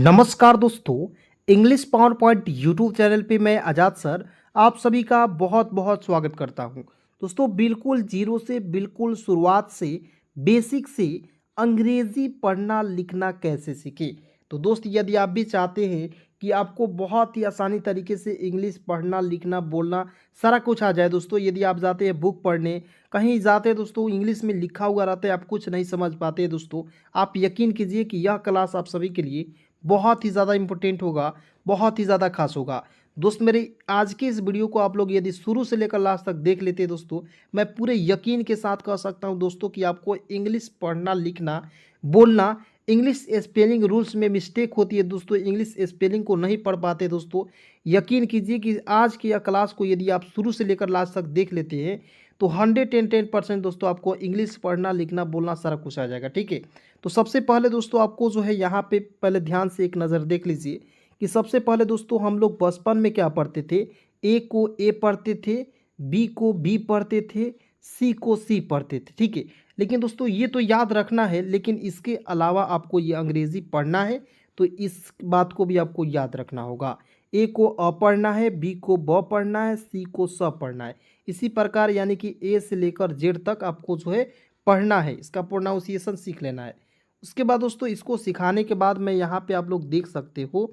नमस्कार दोस्तों, English power point YouTube channel पे मैं आज़ाद सर आप सभी का बहुत बहुत स्वागत करता हूं। दोस्तों बिल्कुल जीरो से बिल्कुल शुरुआत से बेसिक से अंग्रेज़ी पढ़ना लिखना कैसे सीखें। तो दोस्त यदि आप भी चाहते हैं कि आपको बहुत ही आसानी तरीके से इंग्लिश पढ़ना लिखना बोलना सारा कुछ आ जाए। दोस्तों यदि आप जाते हैं बुक पढ़ने कहीं जाते हैं दोस्तों इंग्लिश में लिखा हुआ रहता है आप कुछ नहीं समझ पाते हैं दोस्तों, आप यकीन कीजिए कि यह क्लास आप सभी के लिए बहुत ही ज़्यादा इम्पोर्टेंट होगा, बहुत ही ज़्यादा खास होगा। दोस्त मेरे आज के इस वीडियो को आप लोग यदि शुरू से लेकर लास्ट तक देख लेते हैं दोस्तों, मैं पूरे यकीन के साथ कह सकता हूं दोस्तों कि आपको इंग्लिश पढ़ना, लिखना, बोलना, इंग्लिश स्पेलिंग रूल्स में मिस्टेक होती है दोस्तों, इंग्लिश स्पेलिंग को नहीं पढ़ पाते दोस्तों। यकीन कीजिए कि आज की यह क्लास को यदि आप शुरू से लेकर लास्ट तक देख लेते हैं तो 110% दोस्तों आपको इंग्लिश पढ़ना, लिखना, बोलना सारा कुछ आ जाएगा। ठीक है, तो सबसे पहले दोस्तों आपको जो है यहाँ पे पहले ध्यान से एक नज़र देख लीजिए कि सबसे पहले दोस्तों हम लोग बचपन में क्या पढ़ते थे। ए को ए पढ़ते थे, बी को बी पढ़ते थे, सी को सी पढ़ते थे। ठीक है, लेकिन दोस्तों ये तो याद रखना है, लेकिन इसके अलावा आपको ये अंग्रेज़ी पढ़ना है तो इस बात को भी आपको याद रखना होगा। ए को अ पढ़ना है, बी को ब पढ़ना है, सी को स पढ़ना है। इसी प्रकार यानी कि ए से लेकर जेड तक आपको जो है पढ़ना है, इसका प्रोनाउंसिएशन सीख लेना है। उसके बाद दोस्तों इसको सिखाने के बाद मैं यहाँ पे आप लोग देख सकते हो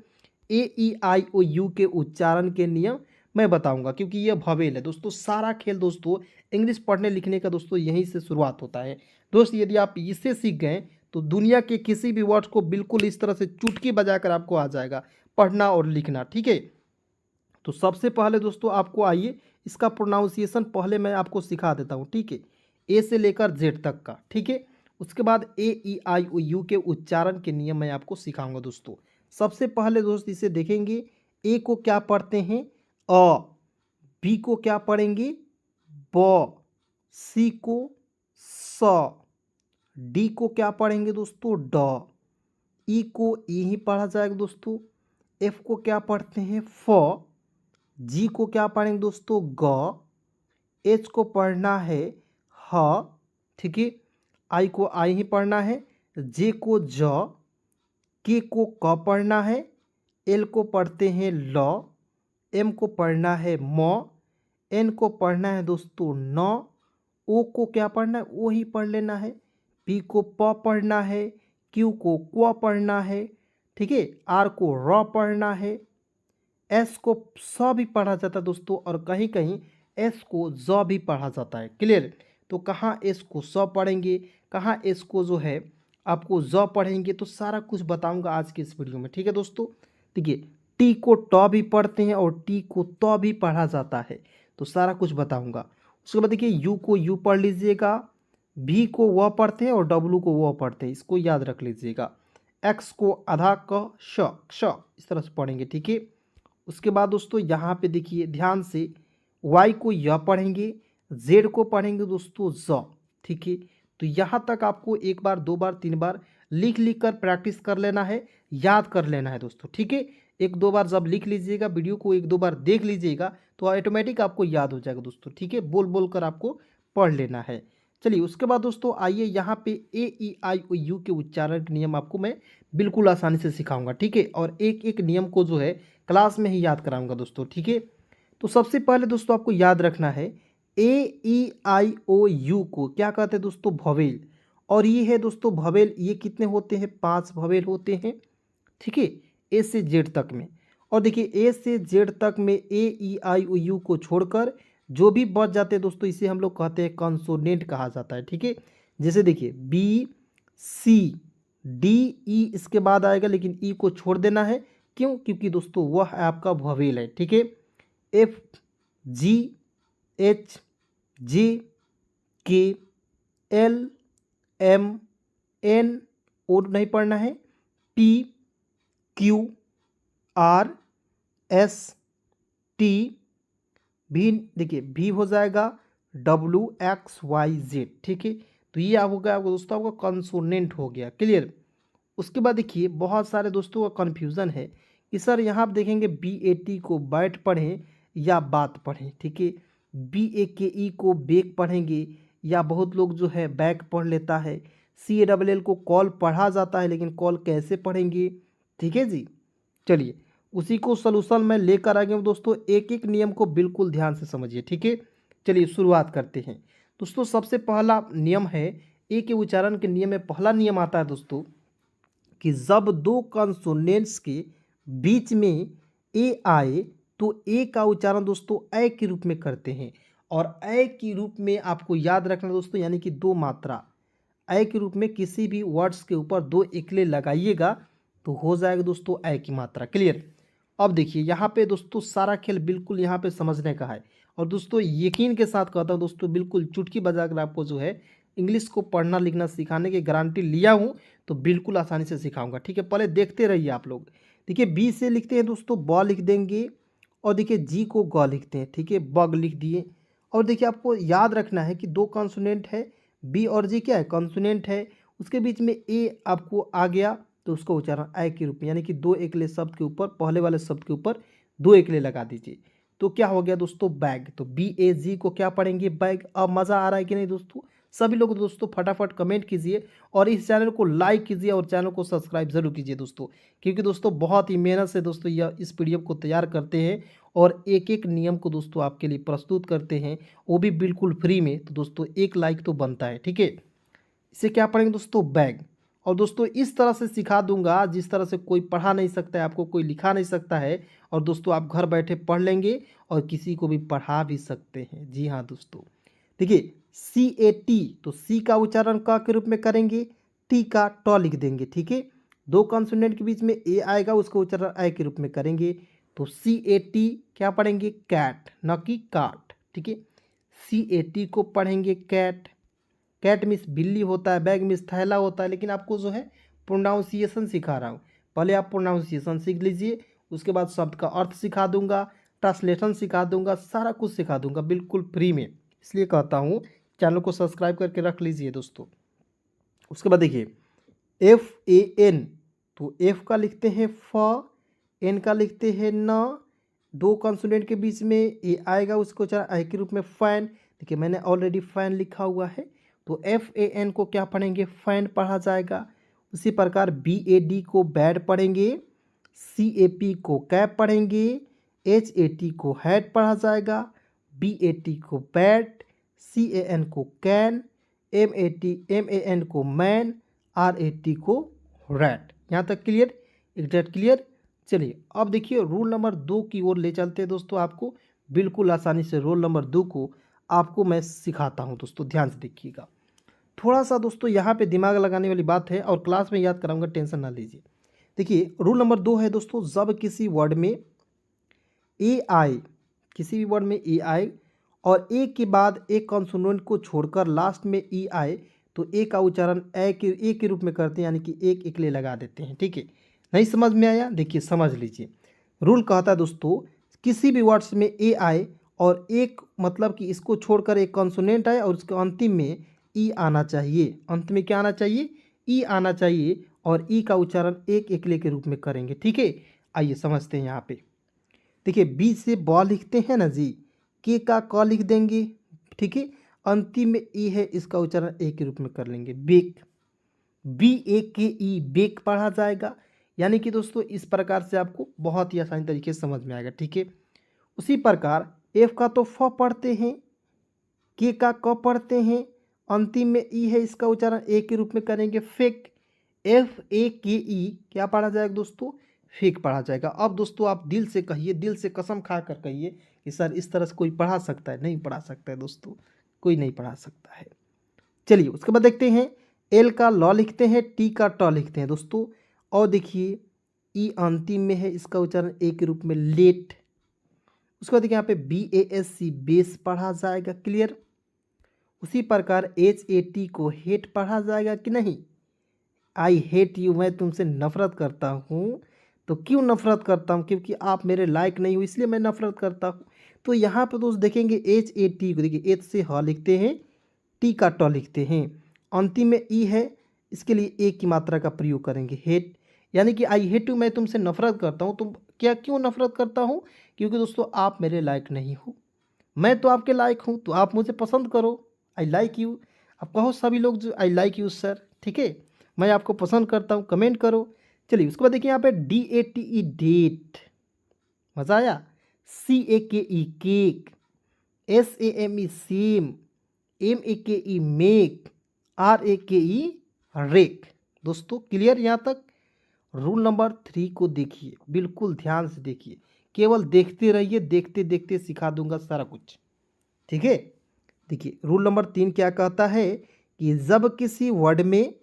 ए ई आई ओ यू के उच्चारण के नियम मैं बताऊंगा, क्योंकि ये भवेल है दोस्तों। सारा खेल दोस्तों इंग्लिश पढ़ने लिखने का दोस्तों यहीं से शुरुआत होता है। दोस्त यदि आप इससे सीख गए तो दुनिया के किसी भी वर्ड्स को बिल्कुल इस तरह से चुटकी बजाकर आपको आ जाएगा पढ़ना और लिखना। ठीक है, तो सबसे पहले दोस्तों आपको आइए इसका प्रोनाउंसिएशन पहले मैं आपको सिखा देता हूँ। ठीक है, ए से लेकर जेड तक का। ठीक है, उसके बाद ए ई आई ओ यू के उच्चारण के नियम मैं आपको सिखाऊंगा दोस्तों। सबसे पहले दोस्त इसे देखेंगे, ए को क्या पढ़ते हैं अ, बी को क्या पढ़ेंगे ब, सी को स, डी को क्या पढ़ेंगे दोस्तों ड, ई को ई ही पढ़ा जाएगा दोस्तों, एफ को क्या पढ़ते हैं फ, जी को क्या पढ़ेंगे दोस्तों ग, एच को पढ़ना है ह। ठीक है, आई को आई ही पढ़ना है, जे को ज, के को क पढ़ना है, एल को पढ़ते हैं ल, एम को पढ़ना है म, एन को पढ़ना है दोस्तों न, ओ को क्या पढ़ना है ओ ही पढ़ लेना है, पी को प पढ़ना है, क्यू को क्व पढ़ना है। ठीक है, आर को र पढ़ना है, एस को स भी पढ़ा जाता है दोस्तों, और कहीं कहीं एस को ज भी पढ़ा जाता है। क्लियर, तो कहाँ एस को स पढ़ेंगे, कहाँ एस को जो है आपको ज पढ़ेंगे, तो सारा कुछ बताऊंगा आज के इस वीडियो में। ठीक है दोस्तों, देखिए टी को ट भी पढ़ते हैं और टी को त भी पढ़ा जाता है, तो सारा कुछ बताऊंगा। उसके बाद देखिए यू को यू पढ़ लीजिएगा, भी को व पढ़ते हैं और डब्लू को व पढ़ते हैं, इसको याद रख लीजिएगा। एक्स को आधा क श इस तरह से पढ़ेंगे। ठीक है, उसके बाद दोस्तों यहाँ पे देखिए ध्यान से, वाई को य पढ़ेंगे, जेड को पढ़ेंगे दोस्तों ज। ठीक है, तो यहाँ तक आपको एक बार दो बार तीन बार लिख लिख कर प्रैक्टिस कर लेना है, याद कर लेना है दोस्तों। ठीक है, एक दो बार जब लिख लीजिएगा, वीडियो को एक दो बार देख लीजिएगा तो ऑटोमेटिक आपको याद हो जाएगा दोस्तों। ठीक है, बोल बोल कर आपको पढ़ लेना है। चलिए उसके बाद दोस्तों आइए यहाँ पे ए ई आई ओ यू के उच्चारण के नियम आपको मैं बिल्कुल आसानी से सिखाऊंगा। ठीक है, और एक एक नियम को जो है क्लास में ही याद कराऊंगा दोस्तों। ठीक है, तो सबसे पहले दोस्तों आपको याद रखना है ए ई आई ओ यू को क्या कहते हैं दोस्तों भवेल, और ये है दोस्तों भवेल, ये कितने होते हैं 5 भवेल होते हैं। ठीक है, ए से जेड तक में, और देखिए ए से जेड तक में ए ई आई ओ यू को छोड़कर जो भी बच जाते हैं दोस्तों इसे हम लोग कहते हैं कंसोनेंट कहा जाता है। ठीक है, जैसे देखिए बी सी डी ई इसके बाद आएगा, लेकिन ई को छोड़ देना है, क्यों, क्योंकि दोस्तों वह आपका भवेल है। ठीक है, एफ जी एच जे के एल एम एन ओ नहीं पढ़ना है, P Q R S T, भी देखिए भी हो जाएगा डब्ल्यू एक्स वाई जेड। ठीक है, तो ये हो गया दोस्तों आपका कंसोनेंट हो गया। क्लियर, उसके बाद देखिए बहुत सारे दोस्तों का कन्फ्यूज़न है कि सर यहाँ आप देखेंगे बी ए टी को बैट पढ़ें या बात पढ़ें। ठीक है, बी ए के ई को बेक पढ़ेंगे या बहुत लोग जो है बैक पढ़ लेता है, सी ए डबल एल को कॉल पढ़ा जाता है लेकिन कॉल कैसे पढ़ेंगे, ठीक है जी। चलिए उसी को सलूशन मैं लेकर आ गया हूँ दोस्तों, एक एक नियम को बिल्कुल ध्यान से समझिए, ठीक है। चलिए शुरुआत करते हैं दोस्तों। सबसे पहला नियम है, ए के उच्चारण के नियम में पहला नियम आता है दोस्तों कि जब दो कॉन्सोनेंट्स के बीच में ए आए तो ए का उच्चारण दोस्तों ए के रूप में करते हैं। और ए के रूप में आपको याद रखना दोस्तों, यानी कि दो मात्रा ए के रूप में किसी भी वर्ड्स के ऊपर दो इकले लगाइएगा तो हो जाएगा दोस्तों ए की मात्रा। क्लियर। अब देखिए यहाँ पे दोस्तों सारा खेल बिल्कुल यहाँ पे समझने का है। और दोस्तों यकीन के साथ कहता हूँ दोस्तों, बिल्कुल चुटकी बजाकर आपको जो है इंग्लिश को पढ़ना लिखना सिखाने की गारंटी लिया हूँ, तो बिल्कुल आसानी से सिखाऊंगा, ठीक है। पहले देखते रहिए आप लोग। देखिए बी से लिखते हैं दोस्तों ब लिख देंगे, और देखिए जी को ग लिखते हैं, ठीक है, बग लिख दिए। और देखिए आपको याद रखना है कि दो कॉन्सोनेंट है, बी और जी क्या है, कॉन्सोनेंट है, उसके बीच में ए आपको आ गया तो उसका उच्चारण ए के रूप में, यानी कि दो एकले शब्द के ऊपर, पहले वाले शब्द के ऊपर दो एकले लगा दीजिए तो क्या हो गया दोस्तों, बैग। तो बी ए जी को क्या पढ़ेंगे, बैग। अब मज़ा आ रहा है कि नहीं दोस्तों? सभी लोग दोस्तों फटाफट कमेंट कीजिए और इस चैनल को लाइक कीजिए और चैनल को सब्सक्राइब जरूर कीजिए दोस्तों, क्योंकि दोस्तों बहुत ही मेहनत से दोस्तों यह इस पीडीएफ को तैयार करते हैं और एक एक नियम को दोस्तों आपके लिए प्रस्तुत करते हैं, वो भी बिल्कुल फ्री में। तो दोस्तों एक लाइक तो बनता है, ठीक है। इसे क्या पढ़ेंगे दोस्तों, बैग। और दोस्तों इस तरह से सिखा दूंगा जिस तरह से कोई पढ़ा नहीं सकता है, आपको कोई लिखा नहीं सकता है, और दोस्तों आप घर बैठे पढ़ लेंगे और किसी को भी पढ़ा भी सकते हैं। जी हाँ दोस्तों। देखिए सी ए टी, तो सी का उच्चारण क के रूप में करेंगे, टी का ट लिख देंगे, ठीक है। दो कॉन्सोनेंट के बीच में ए आएगा, उसका उच्चारण ए के रूप में करेंगे। तो सी ए टी क्या पढ़ेंगे, कैट, न कि काट, ठीक है। सी ए टी को पढ़ेंगे कैट। कैट मीन्स बिल्ली होता है, बैग मीन्स थैला होता है, लेकिन आपको जो है प्रोनाउंसिएशन सिखा रहा हूँ। पहले आप प्रोनाउंसिएशन सीख लीजिए, उसके बाद शब्द का अर्थ सिखा दूंगा, ट्रांसलेशन सिखा दूंगा, सारा कुछ सिखा दूंगा बिल्कुल फ्री में। इसलिए कहता हूँ चैनल को सब्सक्राइब करके रख लीजिए दोस्तों। उसके बाद देखिए एफ ए एन, तो एफ का लिखते हैं फ, एन का लिखते हैं न, दो कॉन्सोनेंट के बीच में ए आएगा, उसको आई के रूप में फैन। देखिए मैंने ऑलरेडी फैन लिखा हुआ है, तो एफ ए एन को क्या पढ़ेंगे, फैन पढ़ा जाएगा। उसी प्रकार बी ए डी को बैड पढ़ेंगे, सी ए पी को कैप पढ़ेंगे, एच ए टी को हैड पढ़ा जाएगा, बी ए टी को बैट, सी ए एन को कैन, एम ए एन को मैन, आर ए टी को रैट। यहाँ तक क्लियर, एग्जैक्ट क्लियर। चलिए अब देखिए रूल नंबर 2 की ओर ले चलते हैं दोस्तों आपको, बिल्कुल आसानी से रूल नंबर 2 को आपको मैं सिखाता हूँ दोस्तों, ध्यान से देखिएगा। थोड़ा सा दोस्तों यहाँ पे दिमाग लगाने वाली बात है और क्लास में याद कराऊंगा, टेंशन ना लीजिए। देखिए रूल नंबर 2 है दोस्तों, जब किसी वर्ड में ए आए, किसी भी वर्ड में ए आए और ए के बाद एक कॉन्सोनेंट को छोड़कर लास्ट में ई आए तो ए का उच्चारण ए के रूप में करते हैं, यानी कि एक इकले लगा देते हैं, ठीक है। नहीं समझ में आया, देखिए समझ लीजिए। रूल कहता है दोस्तों किसी भी वर्ड्स में ए आए और एक मतलब कि इसको छोड़कर एक कॉन्सोनेंट आए और उसके अंतिम में ई आना चाहिए, अंत में क्या आना चाहिए, ई आना चाहिए, और ई का उच्चारण एक इकले के रूप में करेंगे, ठीक है। आइए समझते हैं यहाँ पे। देखिए बी से ब लिखते हैं ना जी, के का क लिख देंगे, ठीक है, अंतिम में ई है, इसका उच्चारण ए के रूप में कर लेंगे, बेक। बी ए के ई, बेक पढ़ा जाएगा। यानी कि दोस्तों इस प्रकार से आपको बहुत ही आसानी तरीके से समझ में आएगा, ठीक है। उसी प्रकार एफ का तो फ पढ़ते हैं, के का क पढ़ते हैं, अंतिम में ई है, इसका उच्चारण ए के रूप में करेंगे, फेक। एफ ए के ई क्या पढ़ा जाएगा दोस्तों, फेक पढ़ा जाएगा। अब दोस्तों आप दिल से कहिए, दिल से कसम खा कर कहिए कि सर इस तरह से कोई पढ़ा सकता है? नहीं पढ़ा सकता है दोस्तों, कोई नहीं पढ़ा सकता है। चलिए उसके बाद देखते हैं, एल का लॉ लिखते हैं, टी का ट लिखते हैं दोस्तों, और देखिए ई अंतिम में है, इसका उच्चारण ए के रूप में लेट। उसके बाद देखिए यहाँ पे B A S C, base पढ़ा जाएगा, क्लियर। उसी प्रकार एच ए टी को हेट पढ़ा जाएगा कि नहीं, आई हेट यू, मैं तुमसे नफरत करता हूँ। तो क्यों नफरत करता हूँ, क्योंकि आप मेरे लायक नहीं हो, इसलिए मैं नफरत करता हूँ। तो यहाँ पे दोस्त देखेंगे एच ए टी को, देखिए एच से ह लिखते हैं, टी का ट लिखते हैं, अंतिम में ई है, इसके लिए ए की मात्रा का प्रयोग करेंगे, हेट। यानी कि आई हेट यू, मैं तुमसे नफरत करता हूँ। तुम क्या क्यों नफरत करता हूँ, क्योंकि दोस्तों आप मेरे लायक नहीं हो, मैं तो आपके लायक हूँ, तो आप मुझे पसंद करो, आई लाइक यू। आप कहो सभी लोग जो आई लाइक यू सर, ठीक है, मैं आपको पसंद करता हूँ, कमेंट करो। चलिए उसके बाद देखिए यहाँ पे DATE डेट, मज़ा आया। CAKE cake, SAME same, MAKE make, RAKE rake. दोस्तों क्लियर यहाँ तक। रूल नंबर 3 को देखिए, बिल्कुल ध्यान से देखिए, केवल देखते रहिए, देखते देखते सिखा दूंगा सारा कुछ, ठीक है। देखिए रूल नंबर 3 क्या कहता है कि जब किसी वर्ड में,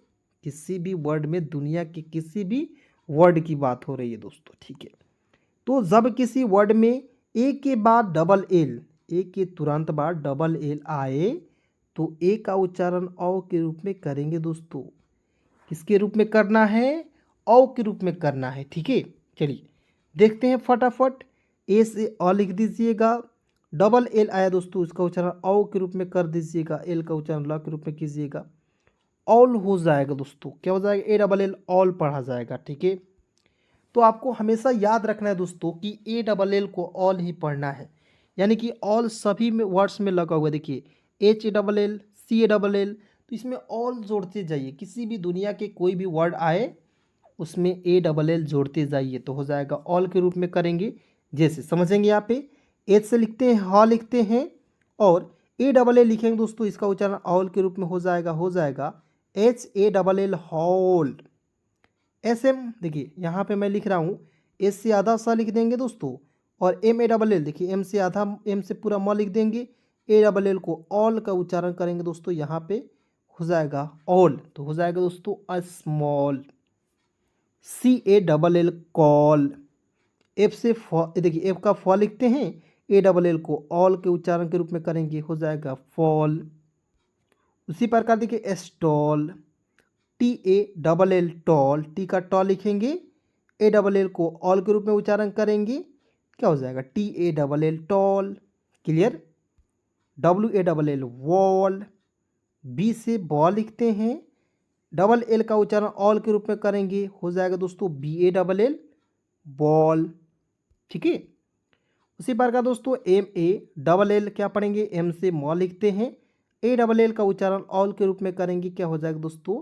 किसी भी वर्ड में, दुनिया के किसी भी वर्ड की बात हो रही है दोस्तों, ठीक है, तो जब किसी वर्ड में ए के बाद डबल एल, ए के तुरंत बाद डबल एल आए तो ए का उच्चारण औ के रूप में करेंगे दोस्तों। किसके रूप में करना है? औ के रूप में करना है, ठीक है। चलिए देखते हैं फटाफट। ए से अ लिख दीजिएगा, डबल एल आया दोस्तों, इसका उच्चारण औ के रूप में कर दीजिएगा, एल का उच्चारण ल के रूप में कीजिएगा, ऑल हो जाएगा दोस्तों। क्या हो जाएगा? ए डबल एल ऑल पढ़ा जाएगा, ठीक है। तो आपको हमेशा याद रखना है दोस्तों कि ए डबल एल को ऑल ही पढ़ना है, यानी कि ऑल सभी में वर्ड्स में लगा हुआ है। देखिए HALL, CALL, तो इसमें ऑल जोड़ते जाइए, किसी भी दुनिया के कोई भी वर्ड आए उसमें ALL जोड़ते जाइए तो हो जाएगा ऑल के रूप में करेंगे। जैसे समझेंगे यहाँ पे एच से लिखते हैं, ह लिखते हैं और ALL लिखेंगे दोस्तों, इसका उच्चारण ऑल के रूप में हो जाएगा HALL हॉल। SM देखिए यहाँ पे मैं लिख रहा हूँ, एस से आधा सा लिख देंगे दोस्तों, और MALL देखिए एम से आधा, एम से पूरा म लिख देंगे, ALL को ऑल का उच्चारण करेंगे दोस्तों, यहाँ पे हो जाएगा ऑल, तो हो जाएगा दोस्तों a small. CALL call. F से देखिए एफ का फ लिखते हैं, ALL को ऑल के उच्चारण के रूप में करेंगे, हो जाएगा फॉल। उसी प्रकार देखिए स्टॉल, TALL टॉल, टी का टॉल लिखेंगे, ALL को ऑल के रूप में उच्चारण करेंगे, क्या हो जाएगा? TALL tall. Clear? WALL wall. B से बॉल लिखते हैं, डबल एल का उच्चारण ऑल के रूप में करेंगे, हो जाएगा दोस्तों BALL बॉल, ठीक है। उसी प्रकार दोस्तों MALL क्या पढ़ेंगे? एम से मॉ लिखते हैं, ALL का उच्चारण ऑल के रूप में करेंगे, क्या हो जाएगा दोस्तों?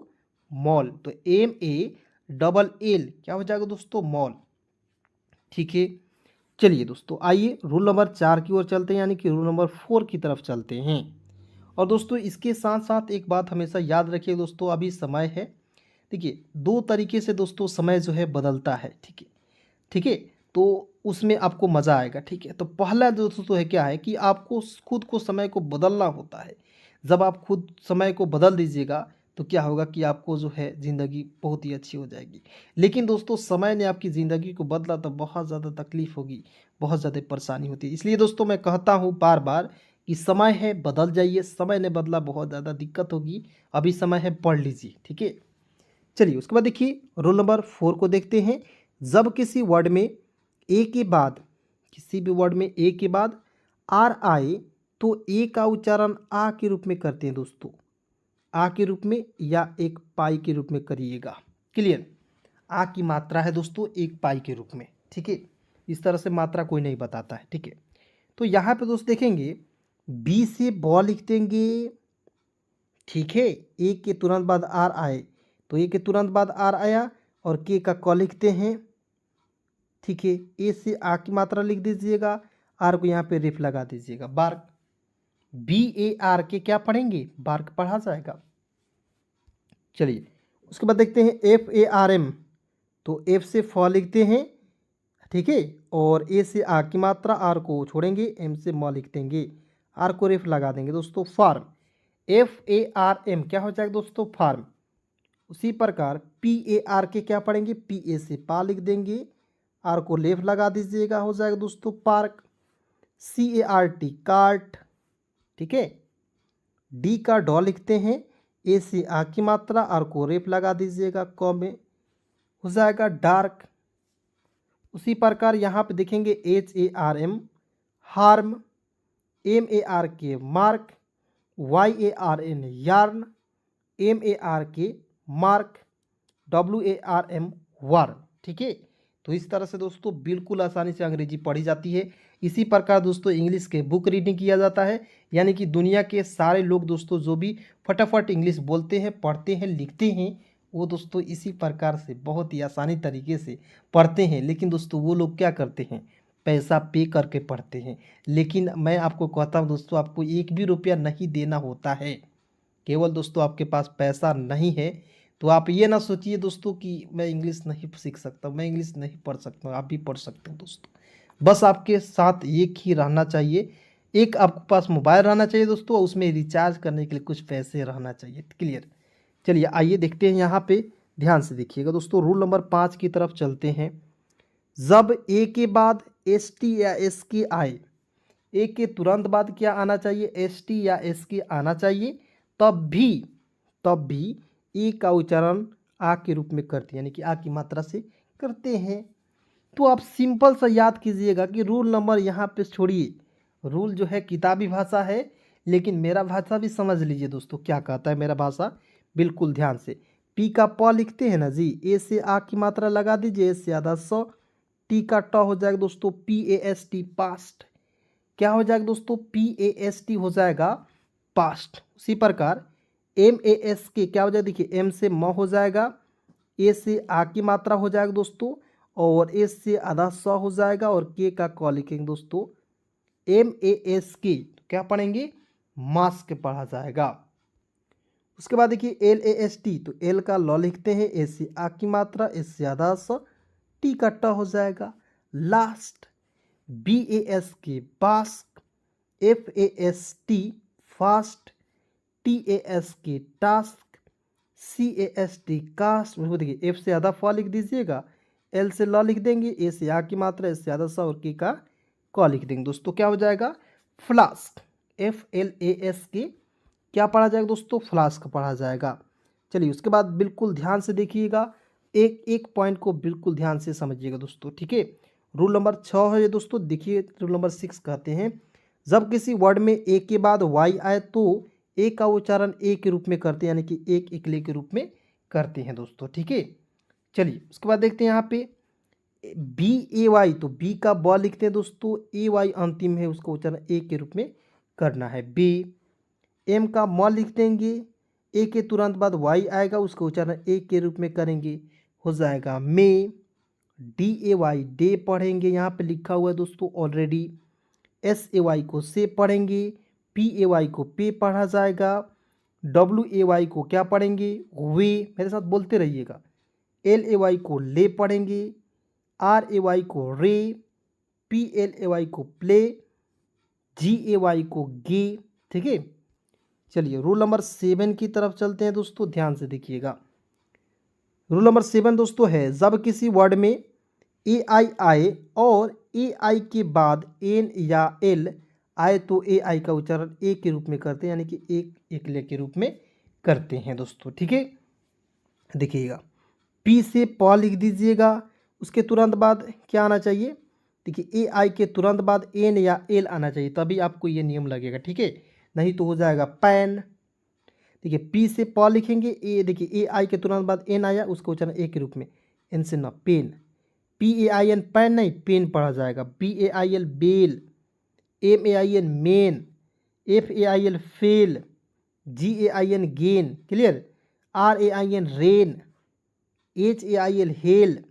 मॉल। तो MALL क्या हो जाएगा दोस्तों? मॉल, ठीक है। चलिए दोस्तों आइए रूल नंबर 4 की ओर चलते हैं, यानी कि रूल नंबर 4 की तरफ चलते हैं। और दोस्तों इसके साथ साथ एक बात हमेशा याद रखिए दोस्तों, अभी समय है, देखिए 2 तरीके से दोस्तों समय जो है बदलता है, ठीक है, ठीक है। तो उसमें आपको मज़ा आएगा, ठीक है। तो पहला दोस्तों है क्या है कि आपको खुद को समय को बदलना होता है। जब आप खुद समय को बदल दीजिएगा तो क्या होगा कि आपको जो है ज़िंदगी बहुत ही अच्छी हो जाएगी। लेकिन दोस्तों समय ने आपकी ज़िंदगी को बदला तो बहुत ज़्यादा तकलीफ़ होगी, बहुत ज़्यादा परेशानी होती है। इसलिए दोस्तों मैं कहता हूँ बार बार कि समय है बदल जाइए, समय ने बदला बहुत ज़्यादा दिक्कत होगी, अभी समय है पढ़ लीजिए, ठीक है। चलिए उसके बाद देखिए रूल नंबर 4 को देखते हैं। जब किसी वर्ड में ए के बाद, किसी भी वर्ड में ए के बाद आर आए तो ए का उच्चारण आ के रूप में करते हैं दोस्तों, आ के रूप में या एक पाई के रूप में करिएगा। क्लियर? आ की मात्रा है दोस्तों एक पाई के रूप में, ठीक है। इस तरह से मात्रा कोई नहीं बताता है, ठीक है। तो यहाँ पे दोस्त देखेंगे बी से बॉ लिख देंगे, ठीक है। ए के तुरंत बाद आर आए तो ए के तुरंत बाद आर आया, और के का क लिखते हैं, ठीक है। ए से आ की मात्रा लिख दीजिएगा, आर को यहाँ पे रेफ लगा दीजिएगा, बार्क। BARK क्या पढ़ेंगे? बार्क पढ़ा जाएगा। चलिए उसके बाद देखते हैं FARM, तो एफ से फ लिखते हैं, ठीक है, और ए से आ की मात्रा, आर को छोड़ेंगे, एम से म लिख देंगे, आर को रेफ लगा देंगे दोस्तों, फार्म। FARM क्या हो जाएगा दोस्तों? फार्म। उसी प्रकार PARK क्या पढ़ेंगे? PA से पा लिख देंगे, आर को लेफ लगा दीजिएगा, हो जाएगा दोस्तों पार्क। CART कार्ट, ठीक है। डी का डॉ लिखते हैं, ए से आ की मात्रा, आर को रेफ लगा दीजिएगा, क में, हो जाएगा डार्क। उसी प्रकार यहाँ पे देखेंगे HARM harm, MARK mark, YARN yarn, MARK mark, WARM warm, ठीक है। तो इस तरह से दोस्तों बिल्कुल आसानी से अंग्रेजी पढ़ी जाती है। इसी प्रकार दोस्तों इंग्लिश के बुक रीडिंग किया जाता है, यानी कि दुनिया के सारे लोग दोस्तों जो भी फटाफट इंग्लिश बोलते हैं, पढ़ते हैं, लिखते हैं, वो दोस्तों इसी प्रकार से बहुत ही आसानी तरीके से पढ़ते हैं, लेकिन दोस्तों वो लोग क्या करते हैं, पैसा पे करके पढ़ते हैं। लेकिन मैं आपको कहता हूँ दोस्तों, आपको एक भी रुपया नहीं देना होता है। केवल दोस्तों आपके पास पैसा नहीं है तो आप ये ना सोचिए दोस्तों कि मैं इंग्लिश नहीं सीख सकता, मैं इंग्लिश नहीं पढ़ सकता। आप भी पढ़ सकते हो दोस्तों, बस आपके साथ एक ही रहना चाहिए, एक आपके पास मोबाइल रहना चाहिए दोस्तों, और उसमें रिचार्ज करने के लिए कुछ पैसे रहना चाहिए। क्लियर। चलिए आइए देखते हैं यहाँ पे, ध्यान से देखिएगा दोस्तों। रूल नंबर 5 की तरफ चलते हैं। जब ए के बाद एस टी या एस के आए, ए के तुरंत बाद क्या आना चाहिए, एस टी या एस के आना चाहिए, तब भी ए का उच्चारण आ के रूप में करते हैं, यानी कि आ की मात्रा से करते हैं। तो आप सिंपल सा याद कीजिएगा कि रूल नंबर यहाँ पे छोड़िए, रूल जो है किताबी भाषा है, लेकिन मेरा भाषा भी समझ लीजिए दोस्तों क्या कहता है मेरा भाषा, बिल्कुल ध्यान से। पी का प लिखते हैं ना जी, ए से आ की मात्रा लगा दीजिए, ए से आधा सौ, टी का ट हो जाएगा दोस्तों P A S T, past. क्या हो जाएगा दोस्तों, पी ए एस टी हो जाएगा पास्ट। उसी प्रकार एम ए एस के क्या हो जाएगा, देखिए एम से म हो जाएगा, ए से आ की मात्रा हो जाएगा दोस्तों, और एस से आधा स हो जाएगा, और के का क लिखेंगे दोस्तों एम ए एस के, क्या पढ़ेंगे, मास्क पढ़ा जाएगा। उसके बाद देखिए एल ए एस टी, तो एल का लॉ लिखते हैं, ए से आ की मात्रा, एस से आधा स, टी का ट हो जाएगा last. B A S K bask, F A S T fast, T A S K task, C A S T cast. उसको देखिए एफ से आधा फ लिख दीजिएगा, एल से लॉ लिख देंगे, ए से आ की मात्रा, एस से आधा सा, और के का क लिख देंगे दोस्तों, क्या हो जाएगा, flask. F L A S के क्या पढ़ा जाएगा दोस्तों, फ्लास्क पढ़ा जाएगा। चलिए उसके बाद बिल्कुल ध्यान से देखिएगा, एक एक पॉइंट को बिल्कुल ध्यान से समझिएगा दोस्तों, ठीक है। रूल नंबर 6 है दोस्तों, देखिए रूल नंबर 6 कहते हैं, जब किसी वर्ड में ए के बाद वाई आए तो ए का उच्चारण ए के रूप में करते हैं, यानी कि एक इकले के रूप में करते हैं दोस्तों, ठीक है। चलिए उसके बाद देखते हैं यहाँ पे बी ए वाई, तो बी का ब लिखते हैं दोस्तों, ए वाई अंतिम है, उसका उच्चारण ए के रूप में करना है, बी। एम का म लिख देंगे, ए के तुरंत बाद वाई आएगा, उसका उच्चारण ए के रूप में करेंगे, हो जाएगा मे। डी ए वाई डे पढ़ेंगे, यहाँ पे लिखा हुआ है दोस्तों ऑलरेडी। एस ए वाई को से पढ़ेंगे, पी ए वाई को पे पढ़ा जाएगा, डब्ल्यू ए वाई को क्या पढ़ेंगे, वे, मेरे साथ बोलते रहिएगा। एल ए वाई को ले पढ़ेंगे, आर ए वाई को रे, पी एल ए वाई को प्ले, जी ए वाई को गे, ठीक है। चलिए रूल नंबर 7 की तरफ चलते हैं दोस्तों, ध्यान से देखिएगा। रूल नंबर 7 दोस्तों है, जब किसी वर्ड में ए आई आए और ए आई के बाद एन या एल आए तो ए आई का उच्चारण ए के रूप में करते हैं, यानी कि एक एकले के रूप में करते हैं दोस्तों, ठीक है। देखिएगा पी से प लिख दीजिएगा, उसके तुरंत बाद क्या आना चाहिए, देखिए ए आई के तुरंत बाद एन या एल आना चाहिए, तभी आपको ये नियम लगेगा, ठीक है, नहीं तो हो जाएगा पैन। देखिए पी से प लिखेंगे, ए देखिए ए आई के तुरंत बाद एन आया, उसका उच्चारण ए के रूप में, एन से ना pen. P A I N pan नहीं, पेन पढ़ा जाएगा। B A I L bail, M A I N main, F A I L fail, G A I N gain, clear. R A I N rain, H A I L hail,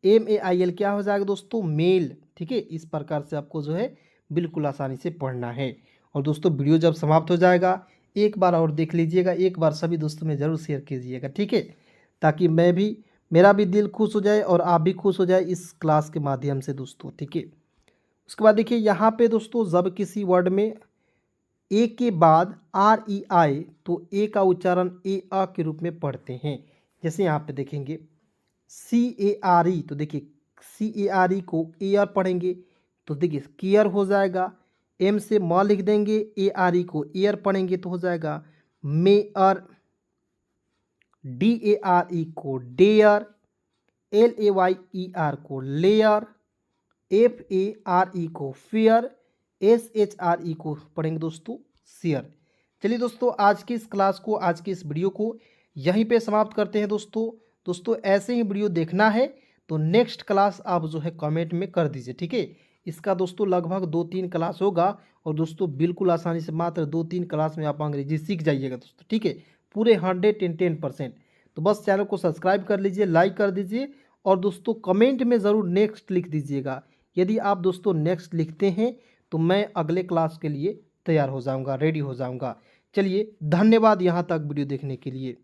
M A I L क्या हो जाएगा दोस्तों, mail, ठीक है। इस प्रकार से आपको जो है बिल्कुल आसानी से पढ़ना है। और दोस्तों वीडियो जब समाप्त हो जाएगा एक बार और देख लीजिएगा, एक बार सभी दोस्तों में ज़रूर शेयर कीजिएगा, ठीक है, ताकि मेरा भी दिल खुश हो जाए और आप भी खुश हो जाए इस क्लास के माध्यम से दोस्तों, ठीक है। उसके बाद देखिए यहाँ पे दोस्तों, जब किसी वर्ड में ए के बाद आर ई आए तो ए का उच्चारण ए आ के रूप में पढ़ते हैं। जैसे यहाँ पे देखेंगे सी ए आर ई, तो देखिए सी ए आर ई को ए आर पढ़ेंगे, तो देखिए केयर हो जाएगा। एम से म लिख देंगे, ए आर ई को एयर पढ़ेंगे तो हो जाएगा mayor. D A R E को dare, L A Y E R को layer, F A R E को fare, S H R E को पढ़ेंगे दोस्तों शेयर। चलिए दोस्तों आज की इस क्लास को, आज की इस वीडियो को यहीं पे समाप्त करते हैं दोस्तों ऐसे ही वीडियो देखना है तो नेक्स्ट क्लास आप जो है कमेंट में कर दीजिए, ठीक है। इसका दोस्तों लगभग 2-3 क्लास होगा और दोस्तों बिल्कुल आसानी से मात्र 2-3 क्लास में आप अंग्रेजी सीख जाइएगा दोस्तों, ठीक है, पूरे 110%। तो बस चैनल को सब्सक्राइब कर लीजिए, लाइक कर दीजिए और दोस्तों कमेंट में ज़रूर नेक्स्ट लिख दीजिएगा। यदि आप दोस्तों नेक्स्ट लिखते हैं तो मैं अगले क्लास के लिए तैयार हो जाऊंगा, रेडी हो जाऊंगा। चलिए धन्यवाद यहाँ तक वीडियो देखने के लिए।